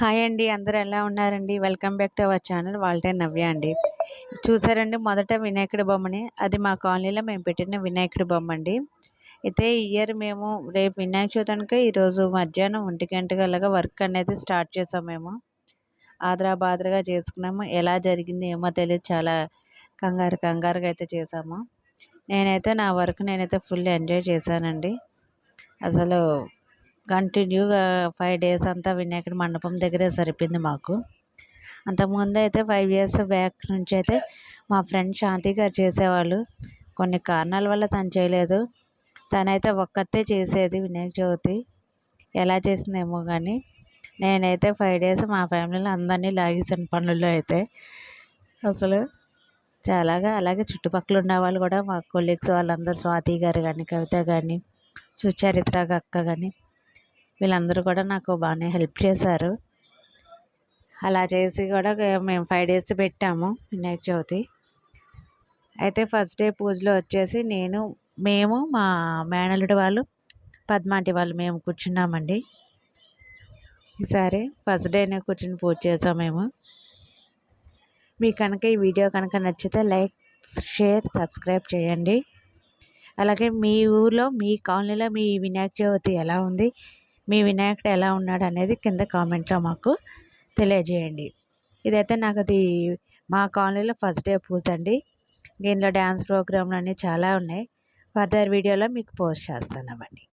Hi అండి. అందరూ ఎలా ఉన్నారండి? Welcome back to our channel Waltair Navya అండి. చూసారండి మొదట వినాయకుడి బొమ్మని. అది మా కాలనీలో మేము పెట్టిన వినాయకుడి బొమ్మండి. అయితే ఈ ఇయర్ మేము రేపు వినాయక చవితి అనక ఈరోజు మధ్యాహ్నం 1 గంటకి వర్క్ అనేది స్టార్ట్ చేసాం మేము. ఆదరా బాదరగా చేసుకున్నాము. ఎలా జరిగింది ఏమో తెలీదు. చాలా కంగారుగా అయితే చేసాము. నా వర్క్ నేనైతే ఫుల్ ఎంజాయ్ చేశానండి. అసలు కంటిన్యూగా 5 డేస్ అంతా వినాయకుడి మండపం దగ్గరే సరిపోయింది మాకు. అంతకుముందు అయితే 5 ఇయర్స్ బ్యాక్ నుంచి అయితే మా ఫ్రెండ్ శాంతి గారు చేసేవాళ్ళు. కొన్ని కారణాల వల్ల తను చేయలేదు. తనైతే ఒక్కతే చేసేది వినాయక చవితి. ఎలా చేసిందేమో కానీ నేనైతే 5 డేస్ మా ఫ్యామిలీలో అందరినీ లాగేసాను పనుల్లో అయితే. అసలు అలాగే చుట్టుపక్కల ఉన్న వాళ్ళు కూడా మా కొలీగ్స్ వాళ్ళందరూ స్వాతి గారు కానీ, కవిత కానీ, సుచరిత్ర అక్క కానీ వీళ్ళందరూ కూడా నాకు బాగానే హెల్ప్ చేశారు. అలా చేసి కూడా మేము 5 డేస్ పెట్టాము వినాయక చవితి. అయితే ఫస్ట్ డే పూజలో వచ్చేసి మేము మా మేనల్లుడి వాళ్ళు, పద్మాంటి వాళ్ళు మేము కూర్చున్నామండి. ఈసారి ఫస్ట్ డేనే కూర్చుని పూజ చేసాం మేము. మీకు కనుక ఈ వీడియో కనుక నచ్చితే లైక్, షేర్, సబ్స్క్రైబ్ చేయండి. అలాగే మీ ఊర్లో, మీ కాలనీలో మీ వినాయక చవితి ఎలా ఉంది, మీ వినాయకుడు ఎలా ఉన్నాడు అనేది కింద కామెంట్లో మాకు తెలియజేయండి. ఇదైతే మా కాలనీలో ఫస్ట్ డే పూజ అండి. దీనిలో డ్యాన్స్ ప్రోగ్రాంలు అన్నీ చాలా ఉన్నాయి. ఫర్దర్ వీడియోలో మీకు పోస్ట్ చేస్తాను అవండి.